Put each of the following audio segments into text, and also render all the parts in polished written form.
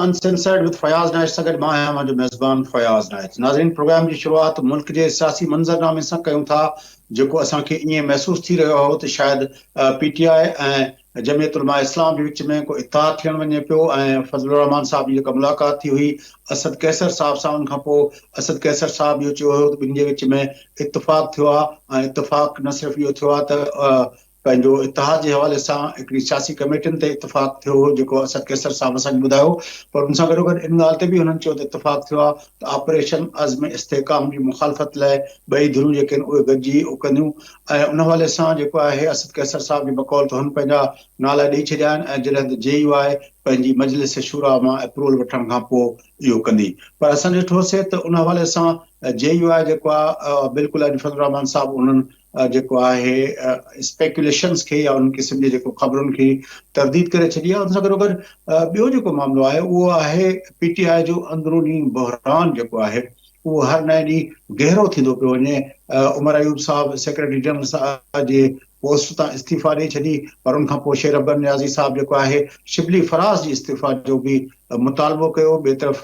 Uncensored with Fayaz night सां गॾु मां आहियां मुंहिंजो मेज़बान फयाज़ नाइट। नाज़रीन, प्रोग्राम जी शुरूआत मुल्क जे सियासी मंज़रनामे सां कयूं था, जेको असांखे ईअं महसूस थी रहियो हो त शायदि PTI ऐं जमियत उलमा इस्लाम जे विच में को इत्तेहाद थियण वञे पियो ऐं फज़लुर रहमान साहब जी जेका मुलाक़ात थी हुई असद कैसर साहब सां, उन खां पोइ असद कैसर साहब इहो चयो हुयो त ॿिनि जे विच में इत्तफ़ाक़ थियो आहे ऐं इत्तफ़ाक़ न सिर्फ़ु इहो थियो आहे त पंहिंजो इत्तेहाद जे हवाले सां हिकिड़ी सियासी कमेटियुनि ते इत्तफ़ाक़ थियो हो, जेको असद कैसर साहब असांखे ॿुधायो। पर उन सां गॾोगॾु इन ॻाल्हि ते बि हुननि चयो त इत्तफ़ाक़ थियो आहे त ऑपरेशन अज़्म इस्तेहकाम जी मुख़ालफ़त लाइ ॿई धुरूं जेके आहिनि उहे गॾिजी कंदियूं। ऐं उन हवाले सां जेको आहे असद कैसर साहब जी बकौल त हुन पंहिंजा नाला ॾेई छॾिया आहिनि ऐं जॾहिं त JUI पंहिंजी मजलिस शूरा मां अप्रूवल वठण खां पोइ इहो कंदी। पर असां ॾिठोसीं त उन हवाले सां JUI जेको आहे बिल्कुलु अॼु फज़लुर रहमान साहब उन्हनि जेको आहे स्पेकुलेशन्स खे या उन क़िस्म जी जेको ख़बरुनि खे तरदीद करे छॾी आहे। उन सां गॾोगॾु ॿियो जेको मामिलो आहे उहो आहे PTI जो अंदरूनी बहरान जेको आहे उहो हर नए ॾींहुं गहरो थींदो पियो वञे। उमर अयूब साहब सेक्रेटरी जनरल साहब जे पोस्ट तां इस्तीफ़ा ॾेई छॾी, पर उनखां पोइ शेर अकबर नियाज़ी साहब जेको आहे शिबली फराज़ जी इस्तीफ़ा जो बि मुतालबो कयो। ॿिए तरफ़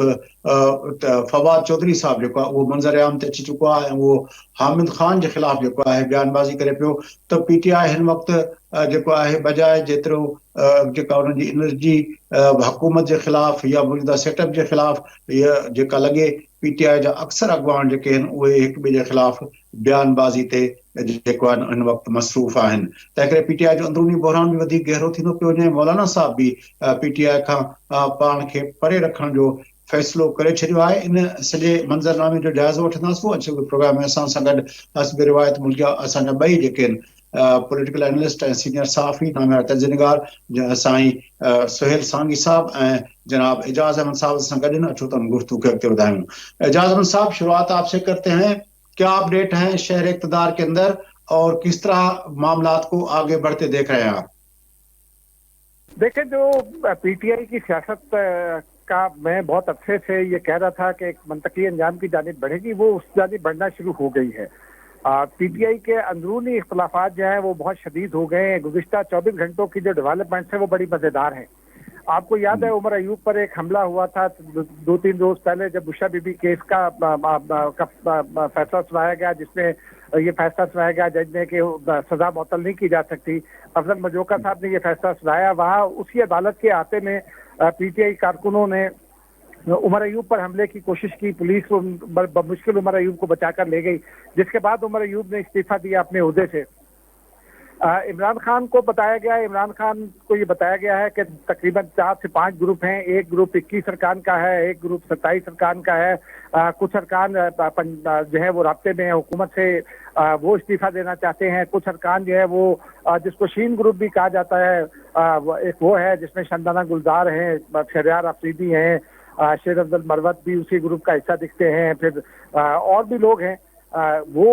फवाद चौधरी साहब जेको आहे उहो मंज़र आम ते अची चुको आहे ऐं उहो हामिद ख़ान जे ख़िलाफ़ जेको आहे बयानबाज़ी करे पियो त PTI हिन वक़्तु जेको आहे बजाए जेतिरो जेका उन्हनि जी एनर्जी हुकूमत जे ख़िलाफ़ या मौजूदा सेटअप जे ख़िलाफ़ इहा जेका लॻे, PTI जा अक्सर अॻवान जेके आहिनि उहे हिक ॿिए जे ख़िलाफ़ बयानबाज़ी ते जेको आहे हिन वक़्तु मसरूफ़ आहिनि। तंहिं करे PTI जो अंदरूनी बहरान बि वधीक गहरो थींदो पियो वञे। मौलाना साहब बि PTI खां पाण खे परे रखण जो फ़ैसिलो करे छॾियो आहे। इन सॼे मंज़रनामे जो जाइज़ो वठंदासीं। अचो प्रोग्राम में असां सां गॾु हस्ब रिवायत मुल्क जा असांजा ॿई जेके आहिनि पॉलिटिकल एनालिस्ट ऐं सीनियर सहाफ़ी नामियार तर्जुमेगार साईं सुहेल सांगी साहब ऐं जनाब एजाज अहमद साहब से गॾु अचो तो गुफ्तगू के अगते बढ़ाएं। एजाज अहमद साहब, शुरुआत आपसे करते हैं। क्या अपडेट है शहर इक़्तिदार के अंदर और किस तरह मामलात को आगे बढ़ते देख रहे हैं आप? देखें, जो PTI की सियासत का मैं बहुत अच्छे से ये कह रहा था कि एक मंतकी अंजाम की जानिब बढ़ेगी, वो उस जानिब बढ़ना शुरू हो गई है। PTI के अंदरूनी इख्तलाफात जो हैं वो बहुत शदीद हो गए हैं। गुज़िश्ता 24 घंटों की जो डेवलपमेंट्स हैं वो बड़ी मज़ेदार हैं। आपको याद है उमर अयूब पर एक हमला हुआ था 2-3 रोज पहले, जब बुशरा बीबी केस का फैसला सुनाया गया, जिसमें ये फैसला सुनाया गया जज ने कि सजा मुअत्तल नहीं की जा सकती। अफजल मजोका साहब ने ये फैसला सुनाया। वहाँ उसी अदालत के आते में PTI कारकुनों ने उमर अयूब पर हमले की कोशिश की। पुलिस बमुश्किल उमर अयूब को बचाकर ले गई, जिसके बाद उमर अयूब ने इस्तीफा दिया अपने ओहदे से। इमरान खान को बताया गया है, इमरान खान को ये बताया गया है कि तकरीबन 4 से 5 ग्रुप हैं। एक ग्रुप 21 अरकान का है, एक ग्रुप 27 अरकान का है। कुछ अरकान जो है वो राब्ते में है हुकूमत से, वो इस्तीफा देना चाहते हैं। कुछ अरकान जो है वो जिसको शीन ग्रुप भी कहा जाता है, एक वो है जिसमें शंदाना गुलजार हैं, शहरयार अफरीदी हैं, शेर अफजल मरवत भी उसी ग्रुप का हिस्सा दिखते हैं। फिर और भी लोग हैं। वो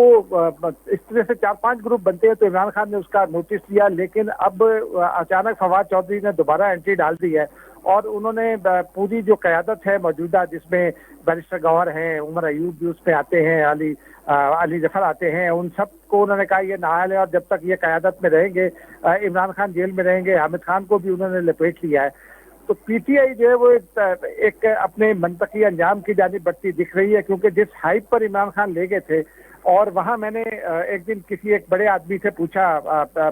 इस तरह से 4-5 ग्रुप बनते हैं। तो इमरान खान ने उसका नोटिस लिया, लेकिन अब अचानक फवाद चौधरी ने दोबारा एंट्री डाल दी है और उन्होंने पूरी जो क़यादत है मौजूदा, जिसमें बैरिस्टर गौहर हैं, उमर अयूब भी उसमें आते हैं, अली जफर आते हैं, उन सब को उन्होंने कहा ये नाअहल है और जब तक ये क़यादत में रहेंगे इमरान खान जेल में रहेंगे। हामिद खान को भी उन्होंने लपेट लिया है। तो PTI जो है वो एक अपने मंतकी अंजाम की जानिब बढ़ती दिख रही है, क्योंकि जिस हाइप पर इमरान खान ले गए थे, और वहाँ मैंने एक दिन किसी एक बड़े आदमी से पूछा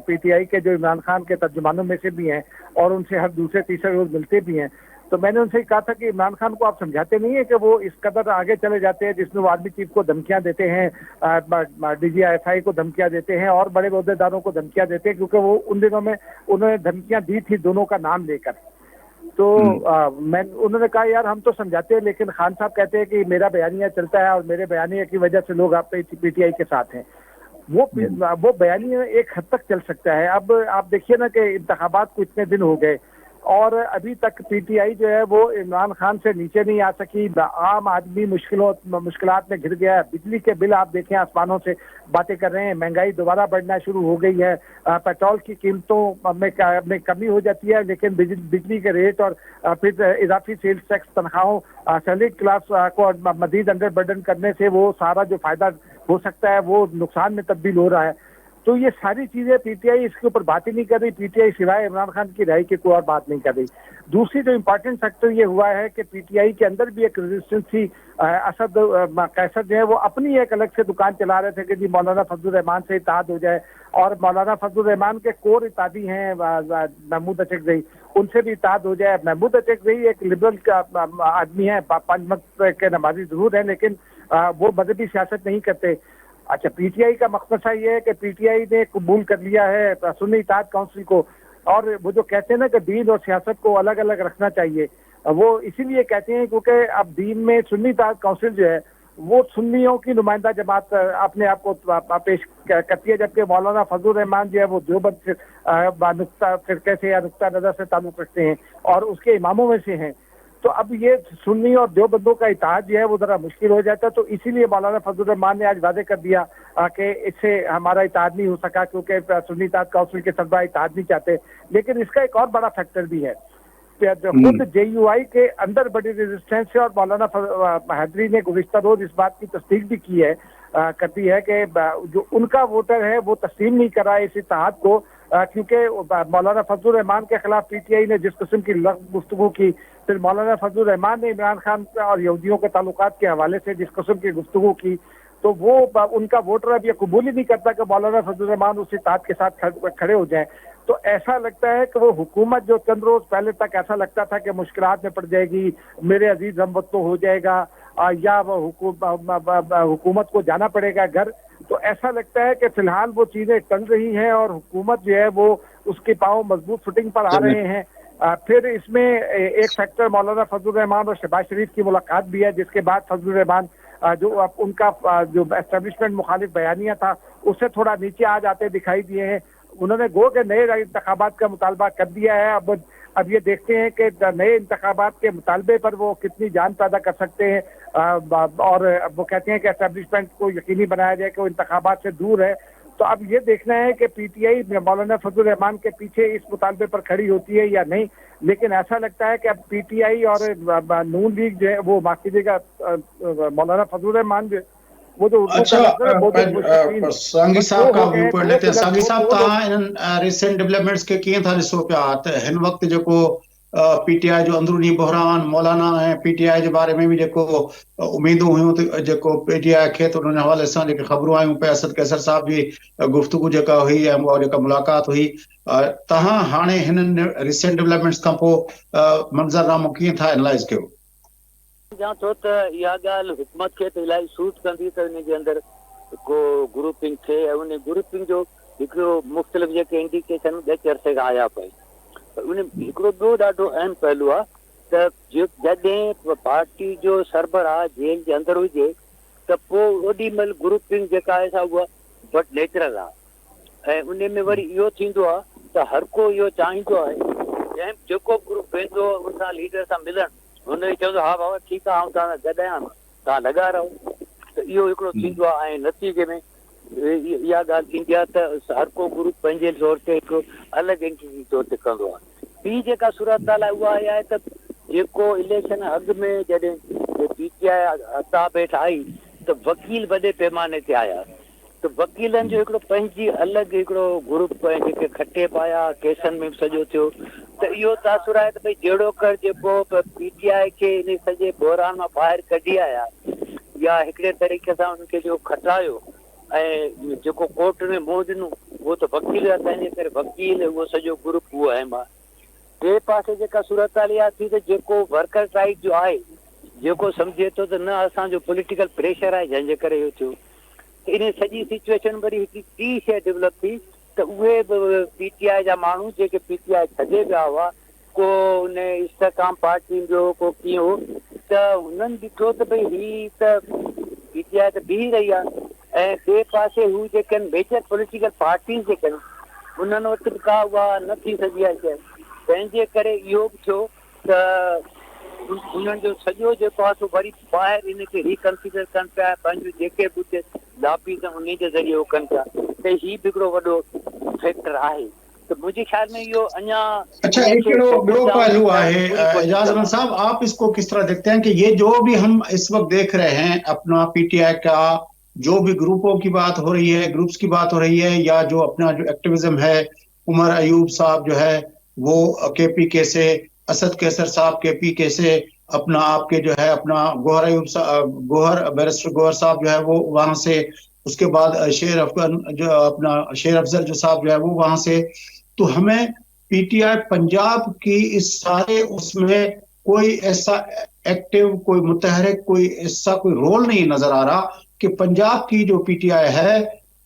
PTI के जो इमरान खान के तर्जुमानों में से भी हैं और उनसे हर दूसरे तीसरे रोज मिलते भी हैं, तो मैंने उनसे कहा था कि इमरान खान को आप समझाते नहीं है कि वो इस कदर आगे चले जाते हैं, जिसमें वो आर्मी चीफ को धमकियां देते हैं, DGI को धमकियां देते हैं और बड़े अहदेदारों को धमकियां देते हैं, क्योंकि वो उन दिनों में उन्होंने धमकियां दी थी दोनों का नाम लेकर। तो उन्होंने कहा यार हम तो समझाते हैं, लेकिन खान साहब कहते हैं कि मेरा बयानिया चलता है और मेरे बयानिया की वजह से लोग आप PTI के साथ हैं। वो बयानिया एक हद तक चल सकता है। अब आप देखिए ना कि इंतखाबात को इतने दिन हो गए और अभी तक PTI जो है वो इमरान खान से नीचे नहीं आ सकी। आम आदमी मुश्किलात में घिर गया है। बिजली के बिल आप देखें आसमानों से बातें कर रहे हैं। महंगाई दोबारा बढ़ना शुरू हो गई है। पेट्रोल की कीमतों में कमी हो जाती है, लेकिन बिजली के रेट और फिर इजाफी सेल्स टैक्स तनख्वाहों सैलरी क्लास को मजीद अंडर बर्डन करने से वो सारा जो फायदा हो सकता है वो नुकसान में तब्दील हो रहा है। तो ये सारी चीजें पीटीआई इसके ऊपर बात ही नहीं कर रही। पीटीआई सिवाय इमरान खान की रिहाई की कोई और बात नहीं कर रही। दूसरी जो इम्पोर्टेंट फैक्टर ये हुआ है कि पीटीआई के अंदर भी एक रेजिस्टेंस थी। असद कैसर जो है वो अपनी एक अलग से दुकान चला रहे थे कि जी मौलाना फजलुर रहमान से इत्तेहाद हो जाए, और मौलाना फजलुर रहमान के कोर इत्तेहादी हैं महमूद अचकज़ई, उनसे भी इत्तेहाद हो जाए। महमूद अचकज़ई एक लिबरल का आदमी है, 5 वक्त के नमाजी जरूर है, लेकिन वो मजहबी सियासत नहीं करते। अच्छा, पीटीआई का मकसद ये है कि पीटीआई ने कबूल कर लिया है सुन्नी इत्तेहाद काउंसिल को, और वो जो कहते हैं ना कि दीन और सियासत को अलग अलग रखना चाहिए, वो इसीलिए कहते हैं क्योंकि अब दीन में सुन्नी इत्तेहाद काउंसिल जो है वो सुन्नियों की नुमाइंदा जमात अपने आप को पेश करती है, जबकि मौलाना फजलुर रहमान जो है वो देवबंद नुक्ता फिरके से या नुक्ता नजर से ताल्लुक रखते हैं और उसके इमामों में से हैं। तो अब ये सुन्नी और देवबंदों का इत्तेहाद जो है वो जरा मुश्किल हो जाता है। तो इसीलिए मौलाना फजलुर रहमान ने आज वादे कर दिया कि इससे हमारा इत्तेहाद नहीं हो सका, क्योंकि सुन्नी इत्तेहाद काउंसिल के सरबराह इत्तेहाद नहीं चाहते। लेकिन इसका एक और बड़ा फैक्टर भी है, खुद जेयूआई के अंदर बड़ी रेजिस्टेंस है, और मौलाना हैदरी ने गुज़िश्ता रोज इस बात की तस्दीक भी की है, करती है कि जो उनका वोटर है वो तस्लीम नहीं कर रहा है इस इत्तेहाद को, क्योंकि मौलाना फजलुर रहमान के खिलाफ पीटीआई ने जिस किस्म की गुफ्तगू की, फिर मौलाना फजलुर रहमान ने इमरान खान और यहूदियों के ताल्लुकात के हवाले से जिस किस्म की गुफ्तगू की, तो वो उनका वोटर अब ये कबूल ही नहीं करता कि मौलाना फजलुर रहमान उस इत्तेहाद के साथ खड़े हो जाएं। तो ऐसा लगता है कि वो हुकूमत जो चंद रोज पहले तक ऐसा लगता था कि मुश्किलात में पड़ जाएगी, मेरे अजीज हमवतन हो जाएगा, या हुकूमत को जाना पड़ेगा घर, तो ऐसा लगता है कि फिलहाल वो चीजें टल रही हैं और हुकूमत जो है वो उसके पांव मजबूत फुटिंग पर आ रहे हैं। फिर इसमें एक फैक्टर मौलाना फजलुर रहमान और शहबाज शरीफ की मुलाकात भी है, जिसके बाद फजलुर रहमान जो उनका जो एस्टेब्लिशमेंट मुखालिफ बयानिया था उससे थोड़ा नीचे आ जाते दिखाई दिए हैं। उन्होंने गो के नए इंतखाबात का मुतालबा कर दिया है। अब ये देखते हैं कि नए इंतखाबात के मुतालबे पर वो कितनी जान पैदा कर सकते हैं, और वो कहते हैं कि एस्टेब्लिशमेंट को यकीनी बनाया जाए कि वो इंतखाबात से दूर है। तो अब ये देखना है कि पीटीआई मौलाना फजलुर रहमान के पीछे इस मुतालबे पर खड़ी होती है या नहीं, लेकिन ऐसा लगता है कि अब पीटीआई और नून लीग जो है वो माफ कीजिएगा मौलाना फजलुर रहमान जो वो जो सांगी साहब का व्यू पॉइंट लेते हैं। सांगी साहब तहां इन रिसेंट डेवलपमेंट्स के कीअं था ॾिसो पिया त हिन वक्त जेको पीटीआई जो अंदरूनी बहरान मौलाना ऐं पीटीआई जे बारे में भी जेको उम्मीदूं हुयूं त जेको पीटीआई खे त उन हवाले सां जेके ख़बरूं आयूं पे असद कैसर साहब जी गुफ्तगू जेका हुई ऐं उहा जेका मुलाक़ात हुई, तहां हाणे हिन रिसेंट डेवलपमेंट्स खां पोइ मंज़रनामो कीअं था एनालाइज़ कयो? जहाँ छो त इहा ॻाल्हि हुकूमत खे त इलाही सूट कंदी त हिन जे अंदरि को ग्रुपिंग थिए, ऐं उन ग्रुपिंग जो हिकिड़ो मुख़्तलिफ़ जेके इंडिकेशन ॾेख अरसे खां आया पई। उन हिकिड़ो ॿियो ॾाढो अहम पहलू आहे त जॾहिं पार्टी जो सरबराह जेल जे अंदरि हुजे त पोइ ओॾी महिल ग्रुपिंग जेका आहे सा उहा बट नेचुरल आहे, ऐं उन में वरी इहो थींदो आहे त हर को इहो चाहींदो आहे जंहिं जेको ग्रुप वेंदो उन सां लीडर सां मिलणु, हुन चवंदो हा बाबा ठीकु आहे, तव्हां गॾु आहियां, तव्हां लॻा रहो। त इहो हिकिड़ो थींदो आहे, ऐं नतीजे में इहा ॻाल्हि थींदी आहे त हर को ग्रुप पंहिंजे तौर ते हिकिड़ो अलॻि एंटिटी तौर ते कंदो आहे। ॿी जेका सूरत हाल आहे उहा आहे त जेको इलेक्शन अॻु में जॾहिं पीटीआई हताब हेठि आई त वकील वॾे पैमाने ते आया, त वकीलनि जो हिकिड़ो पंहिंजी अलॻि हिकिड़ो ग्रुप ऐं जेके खटे पाया केसनि में सॼो थियो, त इहो तासुर आहे त भई जहिड़ो कर जेको पीटीआई खे इन सॼे बहरान मां ॿाहिरि कढी आया या हिकिड़े तरीक़े सां उनखे जो खटायो ऐं जेको कोर्ट में मोह ॾिनो उहो त वकील आहे, तंहिंजे करे वकील उहो सॼो ग्रुप उहो अहम आहे। ॿिए पासे जेका सूरत हाल इहा थी त जेको वर्कर राइट जो आहे जेको सम्झे थो त न असांजो पॉलिटिकल प्रेशर आहे जंहिंजे करे इहो थियो, इन सॼी सिचुएशन वरी हिकिड़ी टी शइ डेवलप थी त उहे बि पीटीआई जा माण्हू जेके पीटीआई छॾे विया हुआ, को उन इस्तेकाम पार्टी जो को कीअं हो, त हुननि ॾिठो त भई ही त पीटीआई त बीह रही आहे, ऐं ॿिए पासे हू जेके मेजर पॉलिटिकल पार्टीज़ जेके आहिनि उन्हनि वटि बि का उहा न थी सघी आहे शइ, तंहिंजे करे इहो बि थियो त उन्हनि जो सॼो जेको आहे सो वरी ॿाहिरि इनखे रिकंसीडर कनि पिया, पंहिंजो जेके बि उते लापीस उन जे ज़रिए उहो कनि पिया, त ही बि हिकिड़ो वॾो फैक्टर आहे। तो मुझे ख्याल में यो अन्या अच्छा एक लो पहलू है एजाज अहमद साहब, आप इसको किस तरह देखते हैं कि ये जो भी हम इस वक्त देख रहे हैं अपना पीटीआई का जो भी ग्रुपों की बात हो रही है, ग्रुप्स की बात हो रही है, या जो अपना जो एक्टिविज्म है, उमर अयूब साहब जो है वो KPK से, असद कैसर साहब KPK से, अपना आपके जो है अपना गौहर अयूब बैरिस्टर गौहर साहब जो है वो वहां से, उसके बाद शेर अफजल जो साहब जो है वो वहां से। तो हमें PTI पंजाब की इस सारे उसमें कोई ऐसा एक्टिव, कोई मुतहरिक, कोई ऐसा कोई रोल नहीं नजर आ रहा कि पंजाब की जो PTI है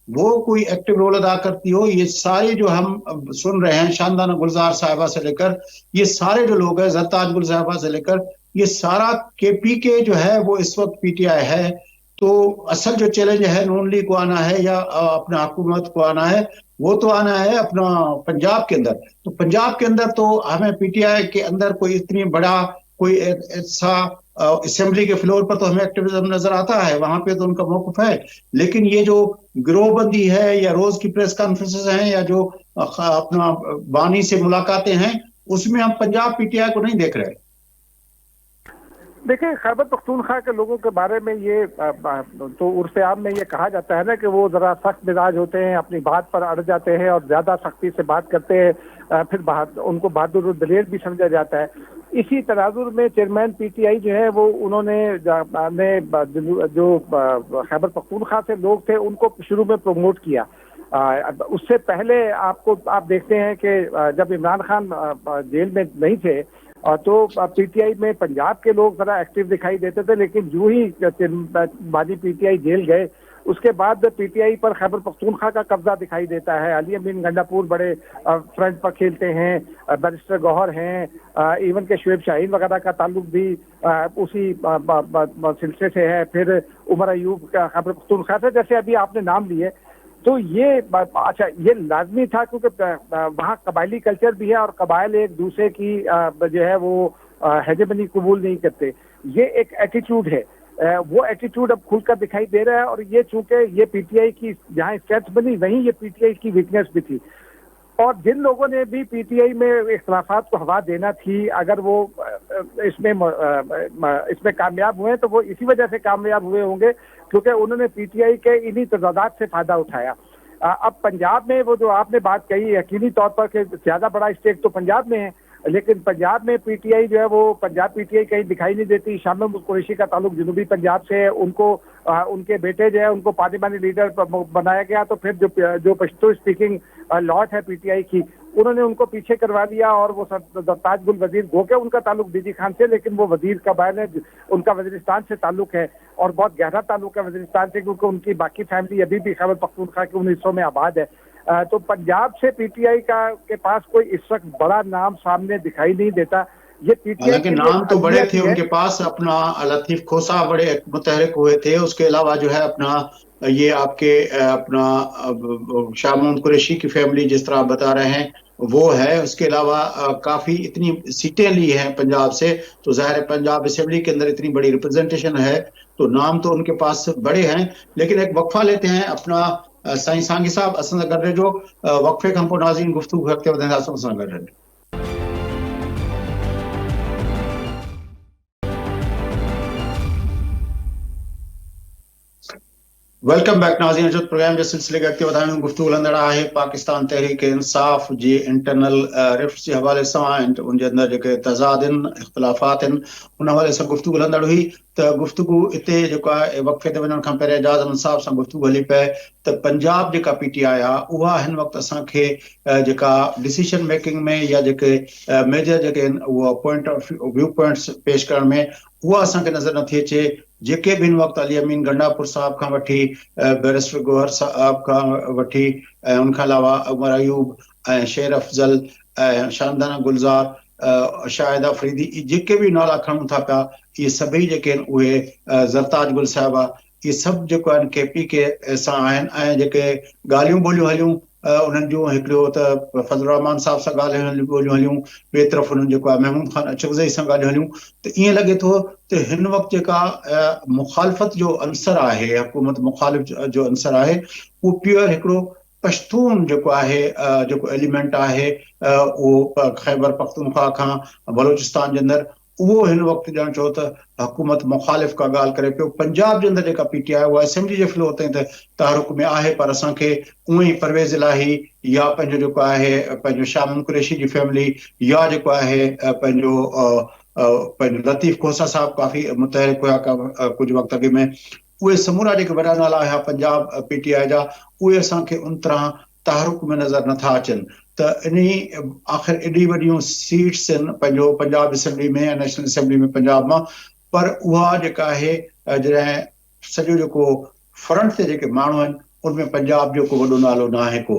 वो कोई एक्टिव रोल अदा करती हो। ये सारे जो हम सुन रहे हैं, शानदाना गुलजार साहिबा से लेकर ये सारे जो लोग हैं, जरताज गुल साहिबा से लेकर ये सारा KPK जो है वो इस वक्त PTI है। तो असल जो चैलेंज है नून लीग को आना है या अपना हुकूमत को आना है, वो तो आना है अपना पंजाब के अंदर। तो पंजाब के अंदर तो हमें PTI के अंदर कोई इतनी बड़ा कोई ऐसा असेंबली के फ्लोर पर तो हमें एक्टिविज्म नजर आता है, वहां पे तो उनका मौकफ है। लेकिन ये जो गिरोहबंदी है या रोज की प्रेस कॉन्फ्रेंसेस हैं या जो अपना बानी से मुलाकातें हैं, उसमें हम पंजाब PTI को नहीं देख रहे। देखिए, खैबर पख्तूनख्वा के लोगों के बारे में ये तो उर्फ़े आम में ये कहा जाता है ना कि वो ज़रा सख्त मिजाज होते हैं, अपनी बात पर अड़ जाते हैं और ज़्यादा सख्ती से बात करते हैं, फिर उनको बहादुर दलेर भी समझा जाता है। इसी तनाजुर में चेयरमैन PTI जो है वो उन्होंने जो खैबर पख्तूनख्वा से लोग थे उनको शुरू में प्रमोट किया। उससे पहले आप देखते हैं कि जब इमरान खान जेल में नहीं थे तो PTI में पंजाब के लोग ज़रा एक्टिव दिखाई देते थे, लेकिन जो ही बानी PTI जेल गए उसके बाद PTI पर खैबर पख्तूनख्वा का कब्जा दिखाई देता है। अली अमीन गंडापुर बड़े फ्रंट पर खेलते हैं, बैरिस्टर गौहर हैं, इवन के शुएब शाहीन वगैरह का ताल्लुक भी उसी सिलसिले से है। फिर उमर अयूब का खैबर पख्तूनख्वा से, जैसे अभी आपने नाम लिए, तो ये अच्छा ये लाजमी था क्योंकि वहाँ कबायली कल्चर भी है और कबाइल एक दूसरे की जो है वो हेजेमनी कबूल नहीं करते। ये एक एटीट्यूड है, वो एटीट्यूड अब खुलकर दिखाई दे रहा है। और ये चूंकि ये PTI की जहाँ स्ट्रेंथ बनी वहीं ये PTI की वीकनेस भी थी। और जिन लोगों ने भी PTI में इख्तलाफात को हवा देना थी, अगर वो इसमें कामयाब हुए तो वो इसी वजह से कामयाब हुए होंगे क्योंकि उन्होंने PTI के इन्हीं तजादात से फायदा उठाया। अब पंजाब में वो जो आपने बात कही, यकीनी तौर पर कि ज्यादा बड़ा स्टेक तो पंजाब में है, लेकिन पंजाब में PTI जो है वो पंजाब PTI कहीं दिखाई नहीं देती। शामिल महमूद कुरैशी का ताल्लुक जनूबी पंजाब से है, उनको उनके बेटे जो है उनको पार्लिमानी लीडर बनाया गया। तो फिर जो पश्तो स्पीकिंग लॉट है PTI की, उन्होंने उनको पीछे करवा दिया और वो सरताज गुल वजीर गो के उनका ताल्लुक DG खान से, लेकिन वो वजीर कबाइल है, उनका वजीरिस्तान से ताल्लुक है और बहुत गहरा ताल्लुक है वजीरिस्तान से, क्योंकि उनकी बाकी फैमिली अभी भी खैबर पख्तूनख्वा के उन हिस्सों में आबाद है। तो पंजाब से PTI के पास कोई इस वक्त बड़ा नाम सामने दिखाई नहीं देता। ये PTI के नाम तो बड़े थे उनके पास, अपना लतीफ खोसा बड़े मुतहरिक हुए थे, उसके अलावा जो है अपना ये आपके अपना शाह महमूद कुरैशी की फैमिली जिस तरह आप बता रहे हैं वो है। उसके अलावा काफी इतनी सीटें ली हैं पंजाब से, तो जाहिर है पंजाब असेंबली के अंदर इतनी बड़ी रिप्रेजेंटेशन है, तो नाम तो उनके पास बड़े हैं। लेकिन एक वक्फा लेते हैं अपना साईं सांगी साहब असन गड्ढे जो वक्फे खां पोइ नाज़रीन गुफ्तगू अॻिते वधाईंदासीं असां गॾु। वेलकम बैक नाज़रीन, जो प्रोग्राम जे सिलसिले के अॻिते वधाइण में गुफ्तगू हलंदड़ आहे पाकिस्तान तहरीक इंसाफ जी इंटरनल रिफ्ट्स जे हवाले सां, उनजे अंदर जेके तज़ाद आहिनि, इख़्तिलाफ़ात आहिनि, उन हवाले सां गुफ्तगू हलंदड़ हुई। त गुफ्तगू हिते जेको आहे वक़फ़े ते वञण खां पहिरियों एजाज़ अहमद साहब सां गुफ्तगू हली पए त पंजाब जेका PTI आहे उहा हिन वक़्तु असांखे जेका डिसीजन मेकिंग में या जेके मेजर जेके उहा पॉइंट ऑफ व्यू पॉइंट्स पेश करण में उहा असांखे नज़र नथी अचे। जेके बि हिन वक़्तु अली अमीन गंडापुर साहब खां वठी बैरिस्टर गौहर साहब खां वठी ऐं उनखां अलावा उमर अयूब ऐं शेर अफजल ऐं शानदाना गुलज़ार, शाहिद अफरीदी, जेके बि नाला खणूं था पिया, इहे सभई जेके आहिनि उहे ज़रताज गुल साहिबा, इहे सभु जेको आहिनि KPK सां आहिनि। ऐं जेके ॻाल्हियूं ॿोलियूं हलियूं उन्हनि जूं, हिकिड़ो त फज़लुर रहमान साहब सां ॻोल्हियूं हलियूं, ॿिए तरफ़ उन्हनि जेको आहे महमूद खान अचकज़ई सां ॻाल्हियूं हलियूं। त ईअं लॻे थो त हिन वक़्तु जेका मुखालफ़त जो अंसर आहे, हुकूमत मुखालिफ़ जो अंसर आहे, उहो प्योर हिकिड़ो पश्तून जेको आहे जेको एलिमेंट आहे उहो खैबर पख्तूनख्वा खां बलोचिस्तान जे अंदरि उहो हिन वक़्तु ॼण चओ त हुकूमत मुखालिफ़ का ॻाल्हि करे पियो। पंजाब जे अंदरि जेका PTI उहा असेंबली जे फ्लोर ताईं त तहरुक में आहे, पर असांखे उअं ई परवेज़ इलाही या पंहिंजो जेको आहे पंहिंजो शाह कुरैशी जी फैमिली या जेको आहे पंहिंजो लतीफ़ खोसा साहब काफ़ी मुतहरिक हुआ कुझु वक़्तु अॻु में, उहे समूरा जेके वॾा नाला हुया पंजाब PTI जा, उहे असांखे उन तरह तहरुक में नज़र नथा अचनि। त इन आख़िर एॾी वॾियूं सीट्स आहिनि पंहिंजो पंजाब असेंबली में ऐं नेशनल असेंबली में पंजाब मां, पर उहा जेका आहे जॾहिं सॼो जेको फ्रंट ते जेके माण्हू आहिनि उनमें पंजाब जो को वॾो नालो न आहे को।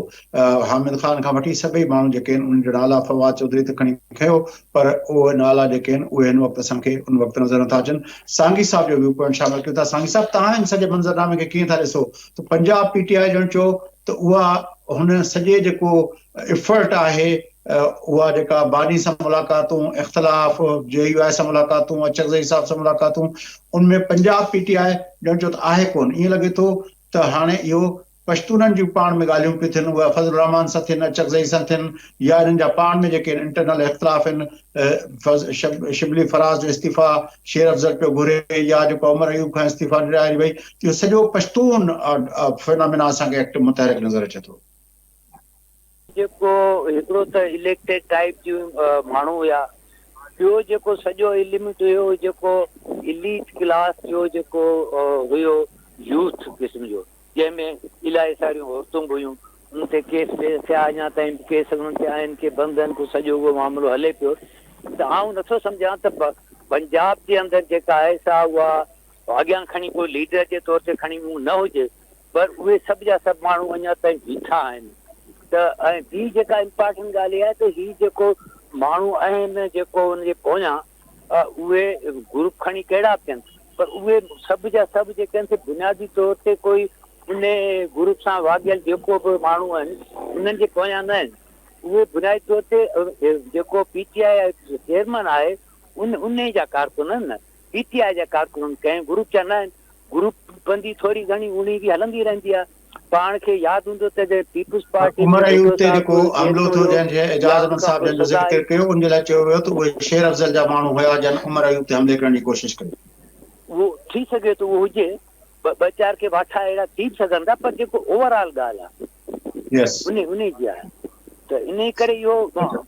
हामिद ख़ान खां वठी सभई माण्हू जेके आहिनि उन जो नाला फवाद चौधरी त खणी खयो, पर उहे नाला जेके आहिनि उहे हिन वक़्तु असांखे उन वक़्तु नज़र नथा अचनि। सांगी साहब जो व्यू पॉइंट शामिल कयो था। सांगी साहब, तव्हां हिन सॼे मंज़रनामे खे कीअं था ॾिसो? त पंजाब PTI ॼण चओ त उहा हुन सॼे जेको इफर्ट आहे, उहा जेका बानी सां मुलाक़ातूं, इख़्तिलाफ़, JUI सां मुलाक़ातूं, अचकज़ई साहब सां मुलाक़ातूं, उनमें पंजाब PTI ॼण चओ त आहे कोन। ईअं लॻे थो त हाणे इहो पश्तूननि जूं पाण में ॻाल्हियूं पियूं थियनि, उहा फज़ल रहमान सां थियनि, अचकज़ई सां थियनि, या इन्हनि जा पाण में जेके इंटरनल इख़्तिलाफ़ आहिनि, शिबली फराज़ जो इस्तीफ़ा शेर अफ़ज़ल पियो घुरे, या जेको उमर अयूब खां इस्तीफ़ा ॾियारी वई, इहो सॼो पश्तून फिनोमेना असांखे एक्टिव मुतहरिक नज़र अचे थो। जेको हिकिड़ो त इलेक्टेड टाइप जूं माण्हू हुया, ॿियो जेको सॼो एलिमेंट हुयो जेको इलीट क्लास जो जेको हुयो यूथ क़िस्म जो, जंहिंमें इलाही सारियूं औरतूं बि हुयूं, उन ते केस थिया, अञा ताईं केस उन्हनि ते आहिनि की बंदि आहिनि, को सॼो उहो मामिलो हले पियो। त आउं नथो सम्झां त पंजाब जे अंदरि जेका आहे सा उहा अॻियां खणी कोई लीडर जे तौर ते खणी न हुजे, पर उहे सभु जा सभु माण्हू अञा ताईं बीठा आहिनि। त ऐं ॿी जेका इम्पोर्टेंट ॻाल्हि आहे त हीअ जेको माण्हू आहिनि जेको हुनजे पोयां उहे ग्रुप खणी कहिड़ा थियनि, पर उहे सभु जा सभु जेके आहिनि बुनियादी तौर ते कोई उन ग्रुप सां वाॻियल जेको बि माण्हू आहिनि उन्हनि जे पोयां न आहिनि। उहे बुनियादी तौर ते जेको PTI चेयरमैन आहे उन जा कारकुन आहिनि, न PTI जा कारकुन, कंहिं ग्रुप जा न आहिनि। ग्रुप बंदी थोरी घणी उन जी हलंदी रहंदी आहे। पाण खे यादि हूंदो त पीपुल्स पार्टी उमर अयूब ते जेको हमिलो थियो, जंहिंजे एजाज़ अहमद साहब जंहिंजो ज़िक्र कयो, उन जे लाइ चयो वियो त उहे शेर अफ़ज़ल जा माण्हू हुया जन उमर अयूब ते हमले करण जी कोशिशि कई। उहो थी सघे थो उहो हुजे, ॿ चारि के वाठा अहिड़ा थी सघनि था, पर जेको ओवरऑल ॻाल्हि आहे उन जी आहे। त इन करे इहो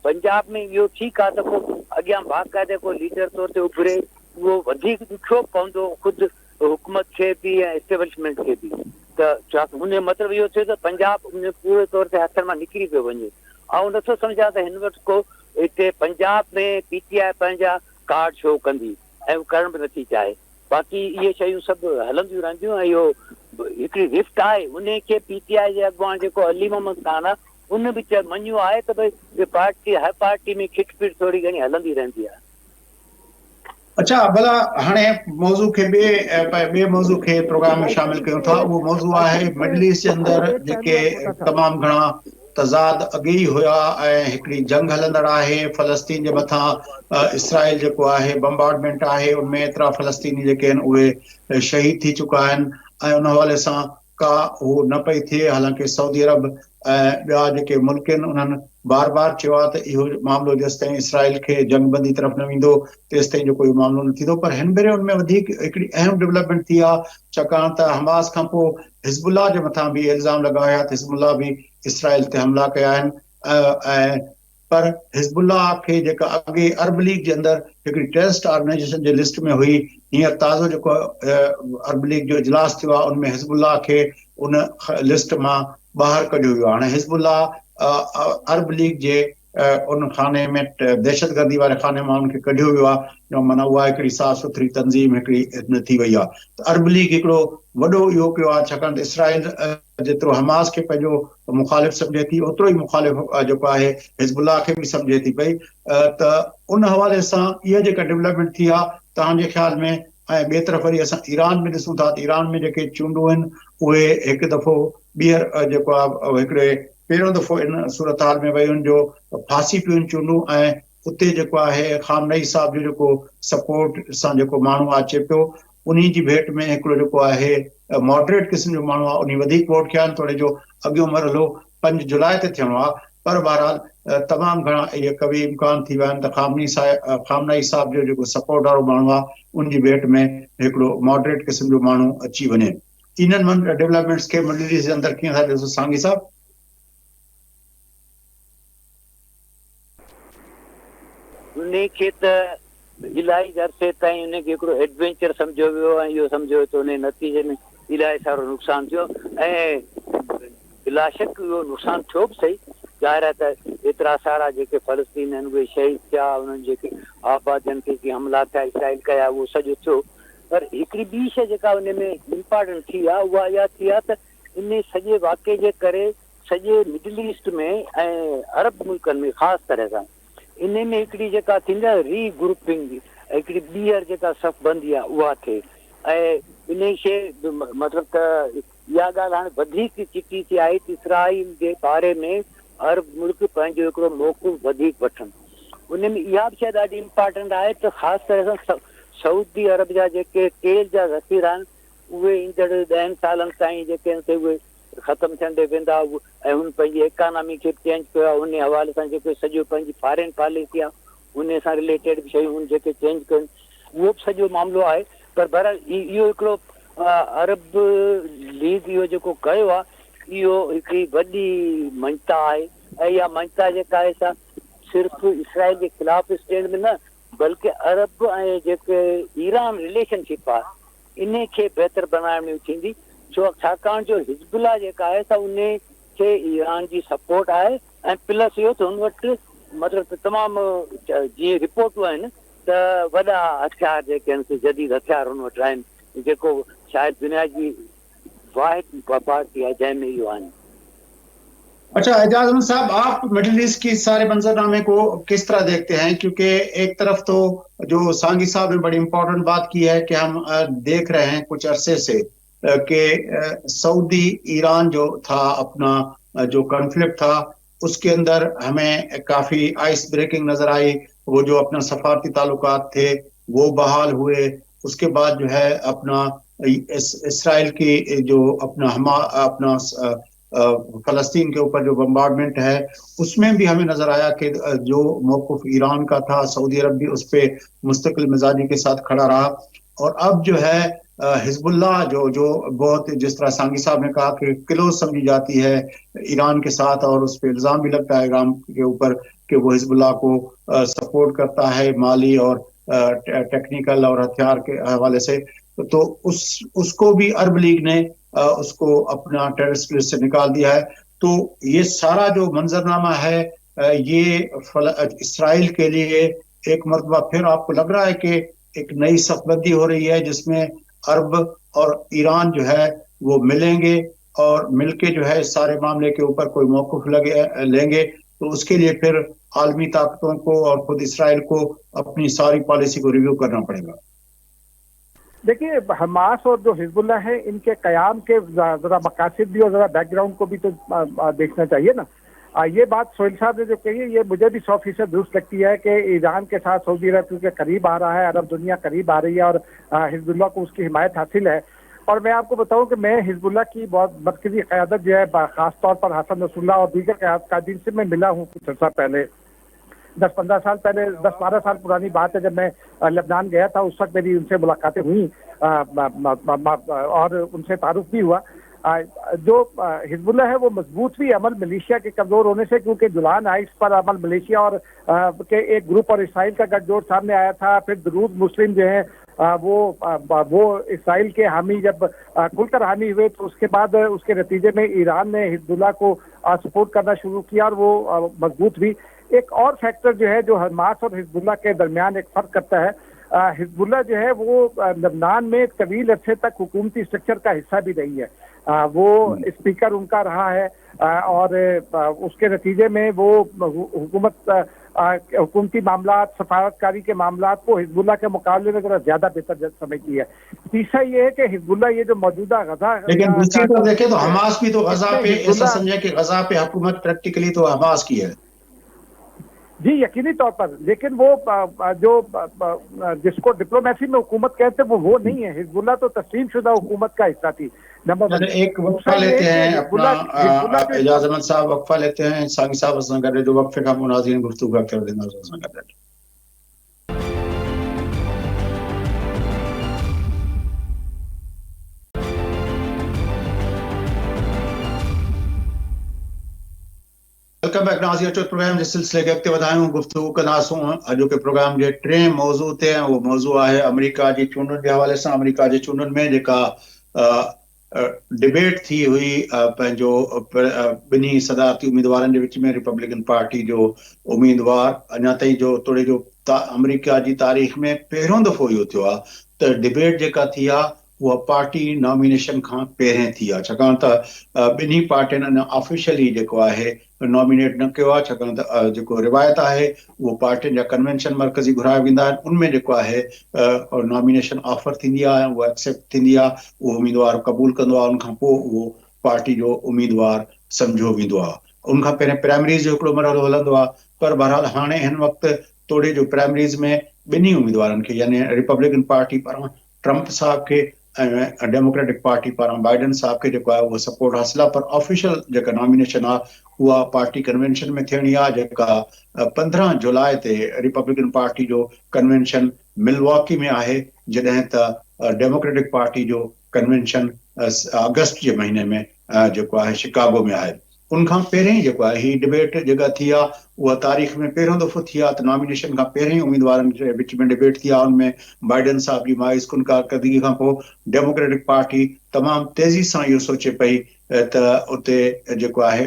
पंजाब में इहो ठीकु आहे त को अॻियां बाक़ाइदे को लीडर तौर ते उभिरे, उहो वधीक ॾुखियो पवंदो ख़ुदि हुकूमत खे बि ऐं एस्टेब्लिशमेंट खे बि। त उन मतिलबु इहो थियो त पंजाब पूरे तौर ते हथनि मां निकिरी पियो वञे। ऐं नथो सम्झां त हिन वक़्तु को हिते पंजाब में PTI पंहिंजा कार्ड शो कंदी, ऐं उहो करण बि नथी चाहे। बाक़ी इहे शयूं सभु हलंदियूं रहंदियूं, ऐं इहो हिकिड़ी रिफ्ट आहे। उन खे PTI जे अॻुवान जेको अली मोहम्मद ख़ान आहे उन बि मञियो आहे त भई पार्टी हर पार्टी में खिटपिट थोरी घणी हलंदी रहंदी आहे। अच्छा, भला हाणे मौज़ू खे ॿिए मौज़ू खे प्रोग्राम में शामिल कयूं था। उहो मौज़ू आहे मिडल ईस्ट जे अंदरि जेके तमामु घणा तज़ाद अॻे ई हुया ऐं हिकिड़ी जंग हलंदड़ आहे फ़लस्तीन जे मथां। इसराइल जेको आहे बम्बार्डमेंट आहे, उनमें एतिरा फ़लस्तीनी जेके आहिनि उहे शहीद थी चुका आहिनि, ऐं उन हवाले सां का उहो न पई थिए। हालांकि सऊदी अरब ऐं ॿिया जेके मुल्क आहिनि उन्हनि बार बार चयो आहे त इहो मामिलो जेसि ताईं इसराइल खे जंगबंदी तरफ़ न वेंदो तेसि ताईं जो कोई मामिलो न थींदो। पर हिन भेरे उनमें वधीक हिकिड़ी अहम डेवलपमेंट थी आहे, छाकाणि त हमास खां पोइ हिज़बुल्लाह जे मथां बि इल्ज़ाम लॻाया त हिज़बुल्लाह बि इसराइल ते हमला कया आहिनि। ऐं पर हिज़बुल्लाह खे जेका अॻे अरब लीग जे अंदरि हिकिड़ी टेररिस्ट ऑर्गेनाइजेशन जे लिस्ट में हुई, हींअर ताज़ो जेको अरब लीग जो इजलास थियो आहे उनमें हिज़बुल्लाह खे उन लिस्ट मां ॿाहिरि कढियो वियो आहे। हाणे हिज़बुल्लाह अरब लीग जे उन खाने में दहशतगर्दी वारे खाने मां उनखे कढियो वियो आहे। माना उहा हिकिड़ी साफ़ सुथरी तंज़ीम हिकिड़ी थी वई आहे। त अरब लीग हिकिड़ो वॾो इहो कयो आहे, छाकाणि त इसराइल जेतिरो हमास खे पंहिंजो मुखालिफ़ सम्झे थी, ओतिरो ई मुखालिफ़ जेको आहे हिज़बुल्लाह खे बि सम्झे थी पई। त उन हवाले सां इहा जेका डेवलपमेंट थी आहे, तव्हांजे ख़्याल में? ऐं ॿिए तरफ़ वरी असां ईरान में ॾिसूं था त ईरान में जेके चूंडूं आहिनि उहे हिकु दफ़ो ॿीहर जेको आहे हिकिड़े पहिरियों दफ़ो इन सूरत हाल में वई जो फांसी पियूं चूंडूं, ऐं उते जेको आहे खामनई साहब जो जेको सपोर्ट सां जेको माण्हू अचे पियो, उन जी भेट में हिकिड़ो जेको आहे मॉडरेट क़िस्म जो माण्हू आहे, उन वधीक वोट कया आहिनि। थोरे जो अॻियो मरहलो 5 जुलाई ते थियणो आहे, पर बहरहाल तमामु घणा इहे कवि इम्कान थी विया आहिनि त खामनाई साहब जो सपोर्ट वारो माण्हू आहे उन जी भेट में हिकिड़ो मॉडरेट क़िस्म जो माण्हू अची वञे। इन्हनि डेवलपमेंट्स खे मिडल ईस्ट जे अंदरि कीअं था ॾिसो सांगी साहब? उनखे त इलाही अरसे ताईं उनखे हिकिड़ो एडवेंचर सम्झो वियो ऐं इहो सम्झो वियो त उन नतीजे में इलाही सारो नुक़सानु थियो ऐं बिलाशक इहो नुक़सानु थियो बि सही। ज़ाहिर आहे त एतिरा सारा जेके फ़लस्तीन आहिनि उहे शहीद थिया, उन्हनि जेके आबादियुनि ते के हमला थिया इसराइल कया उहो सॼो थियो। पर हिकिड़ी ॿी शइ जेका उन में इम्पॉर्टेंट थी आहे उहा इहा थी आहे त इन सॼे वाक़े जे करे सॼे मिडल ईस्ट में ऐं अरब मुल्कनि में ख़ासि तरह सां इन में हिकिड़ी जेका थींदी आहे री ग्रुपिंग हिकिड़ी ॿीहर जेका सफ़बंदी आहे उहा थिए ऐं इन शइ मतिलबु त इहा ॻाल्हि हाणे वधीक चिटी थी आहे त इसराइल जे बारे में अरब मुल्क पंहिंजो हिकिड़ो मौक़िफ़ वधीक वठनि। उन में इहा बि शइ ॾाढी इम्पॉर्टेंट आहे त ख़ासि तरह सां सऊदी अरब जा जेके तेल जा ज़ख़ीरा आहिनि उहे ईंदड़ 10 सालनि ताईं जेके आहिनि उहे ख़तमु थियंदे वेंदा ऐं हुन पंहिंजी इकानमी खे चेंज कयो आहे। उन हवाले सां जेको सॼो पंहिंजी फॉरेन पॉलिसी आहे उन सां रिलेटेड बि शयूं जेके चेंज कनि उहो बि सॼो मामिलो आहे। पर बहरहाल इहो हिकिड़ो अरब लीग इहो जेको कयो आहे इहो हिकिड़ी वॾी मञता आहे ऐं इहा मञता जेका आहे सा सिर्फ़ु इसराइल जे ख़िलाफ़ स्टैंड में न बल्कि अरब ऐं जेके ईरान रिलेशनशिप आहे इन खे बहितर बनाइण में थींदी। छाकाणि जो हिज़बुल्ला जेका आहे त उन खे ईरान जी सपोर्ट आहे ऐं प्लस इहो त हुन वटि मतिलबु तमामु जीअं रिपोर्टूं आहिनि त वॾा हथियार जेके आहिनि जदीद हथियार हुन वटि आहिनि जेको शायदि दुनिया जी वाहिद पार्टी आहे जंहिंमें इहो आहिनि। अच्छा एजाज अहमद साहब, आप मिडिल ईस्ट की सारे मंजरनामे को किस तरह देखते हैं? क्योंकि एक तरफ तो जो सांगी साहब ने बड़ी इंपॉर्टेंट बात की है कि हम देख रहे हैं कुछ अरसे से कि सऊदी ईरान जो था अपना जो कॉन्फ्लिक्ट था उसके अंदर हमें काफी आइस ब्रेकिंग नजर आई। वो जो अपना सफारती ताल्लुकात थे वो बहाल हुए। उसके बाद जो है अपना इसराइल की जो अपना फलस्तीन के ऊपर जो बम्बार्डमेंट है उसमें भी हमें नजर आया कि जो मौक़िफ़ ईरान का था सऊदी अरब भी उस पर मुस्तकिल मिजाजी के साथ खड़ा रहा। और अब जो है हिजबुल्ला जो बहुत जिस तरह सांगी साहब ने कहा कि क्लोज समझी जाती है ईरान के साथ और उस पर इल्ज़ाम भी लगता है ईरान के ऊपर कि वो हिजबुल्ला को सपोर्ट करता है माली और टेक्निकल और हथियार के हवाले से। तो उसको भी अरब लीग ने उसको अपना टेररिस्ट लिस्ट से निकाल दिया है। तो ये सारा जो मंजरनामा है ये इसराइल के लिए एक मरतबा फिर आपको लग रहा है कि एक नई सफबंदी हो रही है जिसमें अरब और ईरान जो है वो मिलेंगे और मिलके जो है इस सारे मामले के ऊपर कोई मौक़िफ़ लेंगे। तो उसके लिए फिर आलमी ताकतों को और खुद इसराइल को अपनी सारी पॉलिसी को रिव्यू करना पड़ेगा। देखिए, हमास और जो हिजबुल्ला है इनके कयाम के जरा मकासद भी और जरा बैकग्राउंड को भी तो देखना चाहिए ना। ये बात सोहेल साहब ने जो कही है ये मुझे भी 100% दुरुस्त लगती है कि ईरान के साथ सऊदी अरब के करीब आ रहा है, अरब दुनिया करीब आ रही है और हिजबुल्ला को उसकी हिमायत हासिल है। और मैं आपको बताऊं कि मैं हिजबुल्ला की बहुत मरकजी क़यादत जो है खासतौर पर हसन नसरुल्लाह और दीगर कायदीन से मैं मिला हूँ कुछ अर्सा पहले, 10-15 साल पहले, 10-12 साल पुरानी बात है। जब मैं लेबनान गया था उस वक्त मेरी उनसे मुलाकातें हुई और उनसे तारुफ भी हुआ। जो हिजबुल्ला है वो मजबूत भी अमल मलेशिया के कमजोर होने से, क्योंकि जुलान हाइट्स पर अमल मलेशिया और के एक ग्रुप और इसराइल का गठजोड़ सामने आया था। फिर दरूज मुस्लिम जो है वो इसराइल के हामी जब खुलकर हामी हुए तो उसके बाद उसके नतीजे में ईरान ने हिजबुल्ला को सपोर्ट करना शुरू किया और वो मजबूत भी। एक और फैक्टर जो है जो हमास और हिजबुल्ला के दरमियान एक फर्क करता है, हिजबुल्ला जो है वो लबनान में तवील अरसे तक हुकूमती स्ट्रक्चर का हिस्सा भी नहीं है। वो स्पीकर उनका रहा है और उसके नतीजे में वो हुकूमती मामला, सफारतकारी के मामला को हिजबुल्ला के मुकाबले में जरा ज्यादा बेहतर समझती है। तीसरा ये है कि हिजबुल्ला ये जो मौजूदा गजा, लेकिन दूसरी तरफ देखें तो हमास भी तो गजा पे ऐसा समझे कि गजा पे हुकूमत प्रैक्टिकली तो हमास की है। जी यकीनी तौर पर, लेकिन वो जो जिसको डिप्लोमेसी में हुकूमत कहते हैं वो नहीं है। हिजबुल्लाह तो तस्लीम शुदा हुकूमत का हिस्सा थी, नंबर 1। एक वक्फा लेते हैं अपना, एजाज अहमद साहब वक्फा लेते हैं, सागी साहब असां गॾु, जो वक्फे खां पोइ नाज़रीन गुफ्तगू कर देंदासीं असां गॾु। वेलकम बैक नाज़रीन, अचो प्रोग्राम जे सिलसिले खे अॻिते वधायूं, गुफ्तगू कंदासूं अॼु के प्रोग्राम जे टे मौज़ू ते। उहो मौज़ू आहे अमेरिका जी चूंडुनि जे हवाले सां। अमेरिका जी चूंडुनि में जेका डिबेट थी हुई पंहिंजो ॿिन्ही सदारती उम्मीदवारनि जे विच में, रिपब्लिकन पार्टी जो उम्मीदवार अञा ताईं जो तोड़े जो अमेरिका जी तारीख़ में पहिरियों दफ़ो इहो थियो आहे त डिबेट जेका थी आहे उहा पार्टी नॉमिनेशन खां पहिरें थी आहे, छाकाणि त ॿिन्ही पार्टियुनि अञा ऑफिशियली जेको आहे नॉमिनेट न कयो आहे, छाकाणि त जेको रिवायत आहे उहो पार्टियुनि जा कन्वेंशन मर्कज़ी घुराया वेंदा आहिनि, उनमें जेको आहे नॉमिनेशन ऑफर थींदी आहे, उहा एक्सेप्ट थींदी आहे, उहो उम्मीदवार क़बूल कंदो आहे, उनखां पोइ उहो पार्टी जो उम्मीदवार सम्झो वेंदो आहे। उनखां पहिरें प्राइमरीज़ जो हिकिड़ो मरहलो हलंदो आहे, पर बहरहाल हाणे हिन वक़्तु तोड़े जो प्राइमरीज़ में ॿिन्ही उम्मीदवारनि खे, यानी रिपब्लिकन पार्टी पारां ट्रंप साहब खे ऐं डेमोक्रेटिक पार्टी पारां बाइडन साहब खे जेको आहे उहो सपोर्ट हासिल आहे, पर ऑफिशियल जेका नॉमिनेशन आहे उहा पार्टी कन्वेंशन में थियणी आहे, जेका 15 जुलाई ते रिपब्लिकन पार्टी जो कन्वेंशन मिलवॉकी में आहे, जॾहिं त डेमोक्रेटिक पार्टी जो कन्वेंशन अगस्त जे महीने में जेको आहे शिकागो में आहे। उनखां पहिरीं जेको आहे ही डिबेट जेका थी आहे उहा तारीख़ में पहिरियों दफ़ो थी आहे त नॉमिनेशन खां पहिरीं उम्मीदवारनि जे विच में डिबेट थी आहे। उनमें बाइडन साहब जी मायूस कुन कारकर्दगी खां पोइ डेमोक्रेटिक पार्टी तमामु तेज़ी सां इहो सोचे पई त उते जेको आहे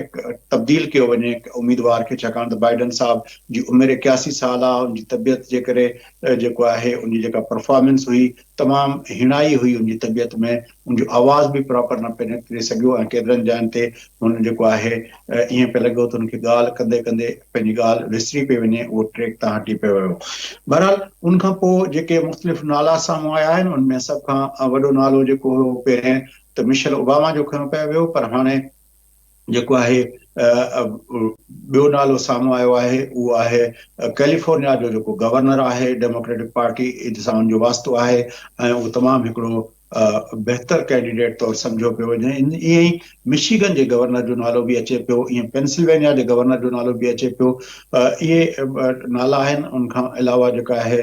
तब्दील कयो वञे उम्मीदवार खे, छाकाणि त बाइडन साहब जी उमिरि 81 साल आहे, उनजी तबियत जे करे जेको आहे उनजी जेका परफॉर्मेंस हुई तमामु हिणाई हुई उनजी तबियत में, उनजो आवाज़ बि प्रॉपर न पियो निकिरे सघियो, ऐं केतिरनि जॻहियुनि ते हुन जेको आहे ईअं पियो लॻो त उनखे ॻाल्हि कंदे कंदे पंहिंजी ॻाल्हि विसरी पई वञे, उहो ट्रैक तां हटी पियो वियो। बहरहाल उनखां पोइ जेके मुख़्तलिफ़ नाला साम्हूं आया आहिनि, उनमें सभ खां वॾो नालो जेको हो पहिरें त मिशेल ओबामा जो खयों पियो वियो, पर हाणे जेको आहे ॿियो नालो साम्हूं आयो आहे, उहो आहे कैलिफोर्निया जो जेको गवर्नर आहे, डेमोक्रेटिक पार्टी सां उनजो वास्तो आहे ऐं उहो तमामु हिकिड़ो बहितर कैंडिडेट तौरु सम्झो पियो वञे। ईअं ई मिशिगन जे गवर्नर जो नालो बि अचे पियो, ईअं पेंसिल्वेनिया जे गवर्नर जो नालो बि अचे पियो। इहे नाला आहिनि। उनखां अलावा जेका आहे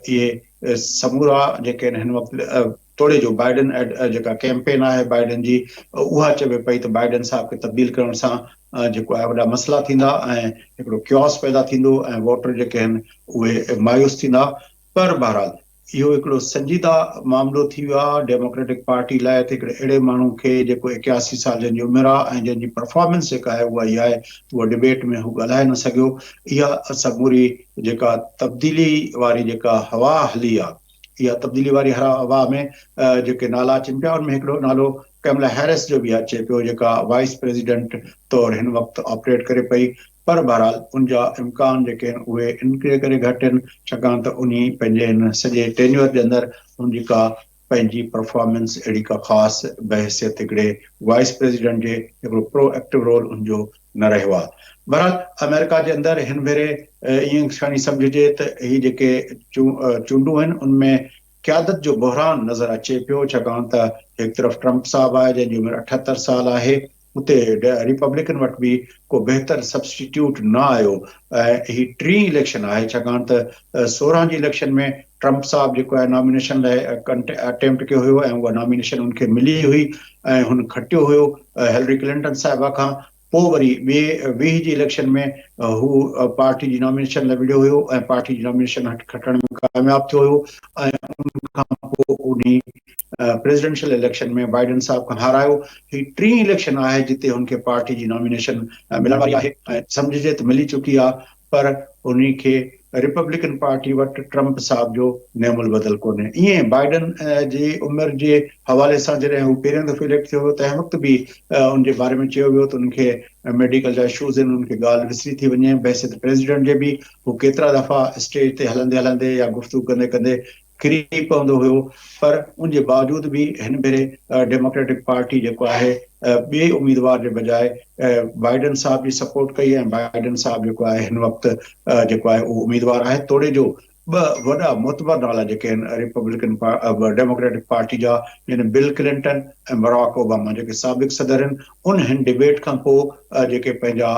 इहे समूरा जेके आहिनि हिन वक़्तु तोड़े जो बाइडन जेका कैंपेन आहे बाइडन जी, उहा चवे पई त बाइडन साहब खे तब्दील करण सां जेको आहे वॾा मसइला थींदा ऐं हिकिड़ो क्योस पैदा थींदो ऐं वोटर जेके आहिनि उहे मायूस थींदा। पर बहरहाल इहो हिकिड़ो संजीदा मामिलो थी वियो आहे डेमोक्रेटिक पार्टी लाइ त हिकिड़े अहिड़े माण्हू खे जेको 81 साल जंहिंजी उमिरि आहे ऐं जंहिंजी परफॉर्मेंस जेका आहे उहा इहा आहे, उहा डिबेट में हू ॻाल्हाए न सघियो। इहा समूरी जेका तब्दीली वारी जेका हवा हली आहे, इहा तब्दीली वारी हवा में जेके नाला अचनि पिया, उनमें हिकिड़ो नालो कैमला हैरिस जो बि अचे पियो, जेका वाइस प्रेसिडेंट तौरु हिन वक़्तु ऑपरेट करे पई। पर बहरहाल उनजा इम्कान जेके आहिनि उहे इन करे घटि आहिनि, छाकाणि त उन पंहिंजे हिन सॼे टेन्योर जे अंदरि उनजी का पंहिंजी परफॉर्मेंस अहिड़ी का ख़ासि बहसियत हिकिड़े वाइस प्रेसिडेंट जे हिकिड़ो प्रोएक्टिव रोल उनजो न रहियो आहे। बहरहाल अमेरिका जे अंदरि हिन भेरे ईअं खणी सम्झिजे त ही जेके चूंडूं आहिनि उनमें क़यादत जो बहरान नज़र अचे पियो, छाकाणि त हिकु तरफ़ ट्रंप साहब आहे जंहिंजी उमिरि 78 साल आहे, उते रिपब्लिकन वटि बि को बहितर सब्स्टिट्यूट न आयो ऐं ही टी इलेक्शन आहे, छाकाणि त 16 जी इलेक्शन में ट्रंप साहब जेको आहे नॉमिनेशन लाइ अटेम्प्ट कयो हुयो ऐं उहा नॉमिनेशन उनखे मिली हुई ऐं हुन खटियो हुयो हिलरी क्लिंटन साहिबा खां। पोइ वरी ॿिए जी इलेक्शन में हू पार्टी जी नॉमिनेशन लाइ विढ़ियो हुयो ऐं पार्टी जी नॉमिनेशन खटण में कामयाबु थियो हुयो ऐं उनखां पोइ उन प्रेसिडेंशियल इलेक्शन में बाइडन साहब खां हारायो। ही टी इलेक्शन आहे जिते हुनखे पार्टी जी नॉमिनेशन मिलण वारी आहे ऐं सम्झिजे त मिली चुकी आहे, पर उन खे रिपब्लिकन पार्टी वटि ट्रंप साहब जो नेमुल बदल कोन्हे। ईअं बाइडन जी उमिरि जे हवाले सां जॾहिं हू पहिरियों दफ़ो इलेक्ट थियो हुयो तंहिं वक़्तु बि उनजे बारे में चयो वियो त उनखे मेडिकल जा इशूज़ आहिनि, उनखे ॻाल्हि विसरी थी वञे। बहसियत प्रेसिडेंट जे बि हू केतिरा दफ़ा स्टेज ते हलंदे हलंदे या गुफ़्तगू कंदे कंदे किरी पवंदो हुयो, पर उनजे बावजूद भी हिन भेरे डेमोक्रेटिक पार्टी जेको आहे ॿिए उम्मीदवार जे बजाय बाइडन साहब जी सपोर्ट कई ऐं बाइडन साहब जेको आहे हिन वक़्तु जेको आहे उहो उम्मीदवार आहे। तोड़े जो ॿ वॾा मोतबर नाला जेके आहिनि रिपब्लिकन डेमोक्रेटिक पार्टी जा, यानी बिल क्लिंटन ऐं बराक ओबामा जेके साबिक़ सदर आहिनि, उन हिन डिबेट खां पोइ जेके पंहिंजा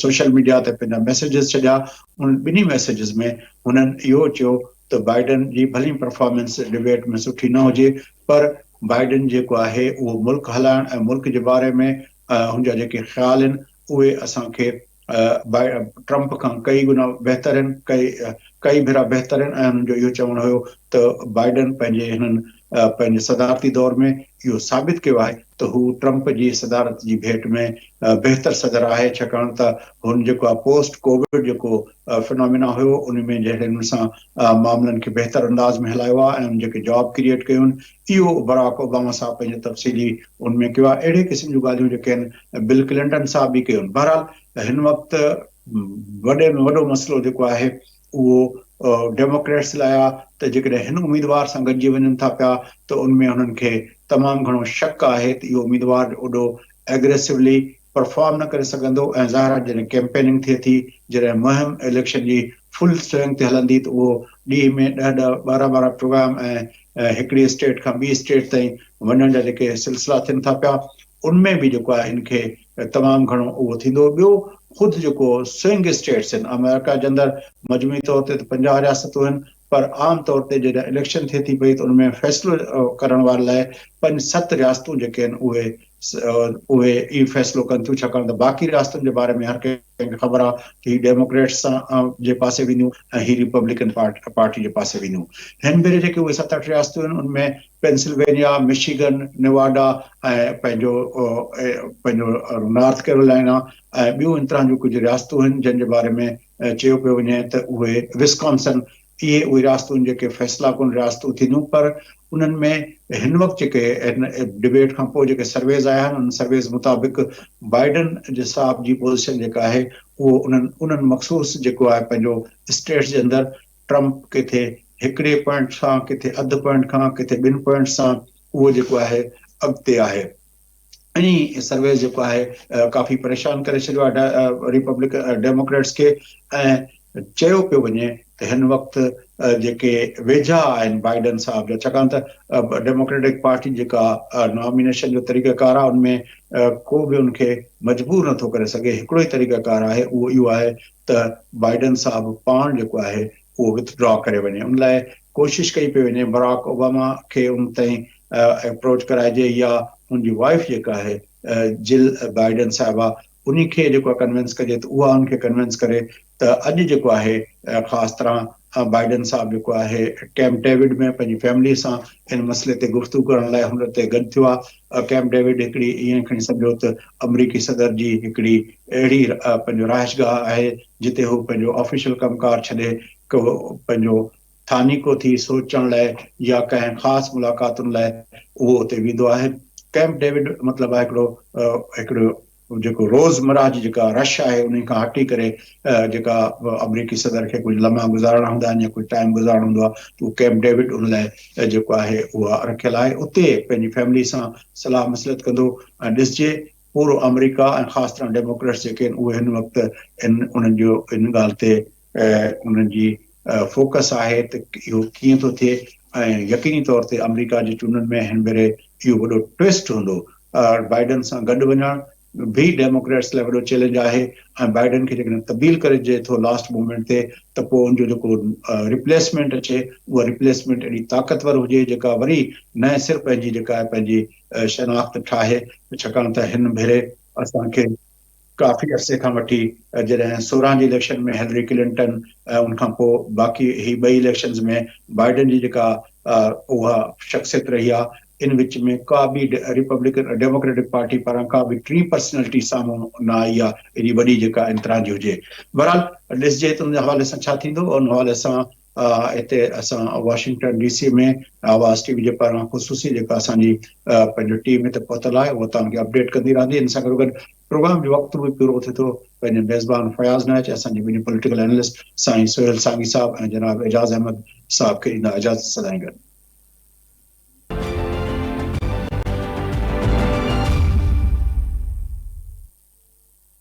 सोशल मीडिया ते पंहिंजा मैसेजिस छॾिया, उन ॿिन्ही मैसेजिस में हुननि इहो चयो त बाइडन जी भली परफॉर्मेंस डिबेट में सुठी न हुजे, पर बाइडन जेको आहे उहो मुल्क हलाइण ऐं मुल्क जे बारे में हुनजा जेके ख़्याल आहिनि उहे असांखे ट्रंप खां कई गुना बहितर आहिनि, कई भेरा बहितर आहिनि। ऐं हुननि जो इहो चवणु हुयो त बाइडन पंहिंजे हिननि पंहिंजे सदारती दौर में इहो साबित कयो आहे त हू ट्रंप जी सदारत जी भेट में बहितर सदर आहे, छाकाणि त हुन जेको आहे पोस्ट कोविड जेको फिनोमिना हुयो उन में जहिड़े हुन सां मामलनि खे बहितर अंदाज़ में हलायो आहे ऐं जेके जॉब क्रिएट कयूं आहिनि, इहो बराक ओबामा साहब पंहिंजे तफ़सीली उनमें कयो आहे। अहिड़े क़िस्म जूं ॻाल्हियूं जेके आहिनि बिल क्लिंटन साहब बि कयूं आहिनि। बहरहाल हिन वक़्तु वॾे में वॾो मसइलो जेको आहे उहो डेमोक्रेट्स लाइ आहे त जेकॾहिं हिन उम्मीदवार सां गॾिजी वञनि था पिया त उनमें हुननि खे तमामु घणो शक आहे त इहो उम्मीदवार ओॾो एग्रेसिवली परफॉर्म न करे सघंदो। ऐं ज़ाहिर आहे जॾहिं कैंपेनिंग थिए थी, जॾहिं मुहिम इलेक्शन जी फुल स्विंग ते हलंदी, त उहो ॾींहं में 10-10, 12-12 प्रोग्राम ऐं हिकिड़ी स्टेट खां ॿी स्टेट ताईं वञण जा जेके सिलसिला थियनि था पिया, उनमें बि जेको आहे इनखे तमामु घणो उहो थींदो। ॿियो ख़ुदि जेको स्विंग स्टेट्स आहिनि अमेरिका जे अंदरि मजमूई तौर ते त 50 रियासतूं आहिनि, पर आम तौर ते जॾहिं इलेक्शन थिए थी पई त उनमें फ़ैसिलो करण वारे लाइ 5-7 रियासतूं जेके आहिनि उहे इहो फ़ैसिलो कनि थियूं, छाकाणि त बाक़ी रियासतुनि जे बारे में हर कंहिंखे ख़बर आहे त हीअ डेमोक्रेट्स जे पासे वेंदियूं ऐं हीअ रिपब्लिकन पार्टी जे पासे वेंदियूं। हिन भेरे जेके उहे 7-8 रियासतूं आहिनि उनमें पेंसिल्वेनिया, मिशिगन, नेवाडा ऐं पंहिंजो नॉर्थ कैरोलिना ऐं ॿियूं इन तरह जूं कुझु रियासतूं आहिनि जंहिंजे बारे में चयो पियो वञे त उहे विस्कॉन्सन, इहे उहे रियासतूं जेके फ़ैसिला कुन रियासतूं थींदियूं। पर उन्हनि में हिन वक़्तु जेके हिन डिबेट खां पोइ जेके सर्वेज़ आया आहिनि, उन सर्वेज़ मुताबिक़ बाइडन जे साहब जी पोज़ीशन जेका आहे उहो उन्हनि मख़सूस जेको आहे पंहिंजो स्टेट्स जे अंदरि ट्रंप किथे 1 पॉइंट सां, किथे 1/2 पॉइंट खां, किथे 2 पॉइंट सां उहो जेको आहे अॻिते आहे। इन सर्वे जेको आहे काफ़ी परेशान करे छॾियो आहे रिपब्लिकन डेमोक्रेट्स खे, ऐं चयो पियो वञे त हिन वक़्तु जेके वेझा आहिनि बाइडन साहब जा, छाकाणि त डेमोक्रेटिक पार्टी जेका नॉमिनेशन जो तरीक़ाकार आहे उनमें को बि उनखे मजबूर नथो करे सघे। हिकिड़ो ई तरीक़ाकार आहे, उहो इहो आहे त बाइडन साहब पाण जेको आहे उहो विथड्रॉ करे वञे। उन लाइ कोशिशि कई पई वञे बराक ओबामा खे उन ताईं अप्रोच कराइजे, या उनजी वाइफ जेका आहे जिल बाइडन साहिबा, उन खे जेको आहे कन्विंस कजे त उहा उनखे कन्विंस करे त अॼु जेको आहे ख़ासि तरह बाइडन साहब जेको आहे कैंप डेविड में पंहिंजी फैमिली सां इन मसइले ते गुफ़्तगू करण लाइ हुन ते गॾु थियो आहे। कैंप डेविड हिकिड़ी ईअं खणी सम्झो त अमरीकी सदर जी हिकिड़ी अहिड़ी पंहिंजो रहाइशगाह आहे जिते हू पंहिंजो ऑफिशियल कमकार छॾे पंहिंजो थानीको थी सोचण लाइ या कंहिं ख़ासि मुलाक़ातुनि लाइ उहो उते वेंदो आहे। कैंप डेविड मतिलबु आहे हिकिड़ो जेको रोज़मर्रा जी जेका रश आहे उन खां हटी करे जेका अमरीकी सदर खे कुझु लम्हा गुज़ारणा हूंदा आहिनि या कुझु टाइम गुज़ारणो हूंदो आहे त उहो कैंप डेविड उन लाइ जेको आहे उहा रखियल आहे। उते पंहिंजी फैमिली सां सलाह मसलत कंदो ऐं ॾिसजे पूरो अमरीका ऐं ख़ासि तरह डेमोक्रेट्स जेके आहिनि उहे हिन वक़्तु उन्हनि जो इन ॻाल्हि ते उन्हनि जी फोकस आहे त इहो कीअं थो थिए, ऐं यकीनी तौर ते अमरीका जी चूंडुनि में हिन भेरे इहो वॾो ट्विस्ट हूंदो। बाइडन सां गॾु वञण भी डेमोक्रेट्स लाइ वॾो चैलेंज आहे, ऐं बाइडन खे जेकॾहिं तब्दील करे ॾिए थो लास्ट मोमेंट ते त पोइ उनजो जेको रिप्लेसमेंट अचे उहा रिप्लेसमेंट एॾी ताक़तवर हुजे जेका वरी नए सिर पंहिंजी जेका आहे पंहिंजी शनाख़्त ठाहे। छाकाणि त हिन भेरे असांखे काफ़ी अरसे खां वठी जॾहिं 16 जी इलेक्शन में हिलरी क्लिंटन ऐं उनखां पोइ बाक़ी ही 2 इलेक्शन्स में बाइडन जी जेका उहा शख़्सियत रही आहे, इन विच में का बि रिपब्लिकन डेमोक्रेटिक पार्टी पारां का बि टी पर्सनैलिटी साम्हूं न आई आहे एॾी वॾी जेका इन तरह जी हुजे। बहरहाल ॾिसजे त उन हवाले सां छा थींदो। उन हवाले सां हिते असां वाशिंगटन DC में आवाज़ TV जे पारां ख़ुसूसी जेका असांजी पंहिंजो टीम हिते पहुतल आहे उहा तव्हांखे अपडेट कंदी रहंदी। इन सां गॾोगॾु प्रोग्राम जो वक़्तु बि पूरो थिए थो। पंहिंजे मेज़बान फयाज़ नाइच, असांजी ॿिन्ही पॉलिटिकल एनालिस्ट साईं सोहेल सांगी साहब ऐं जनाब एजाज़ अहमद صاحب کے ॾींदा इजाज़त सदाईं गॾु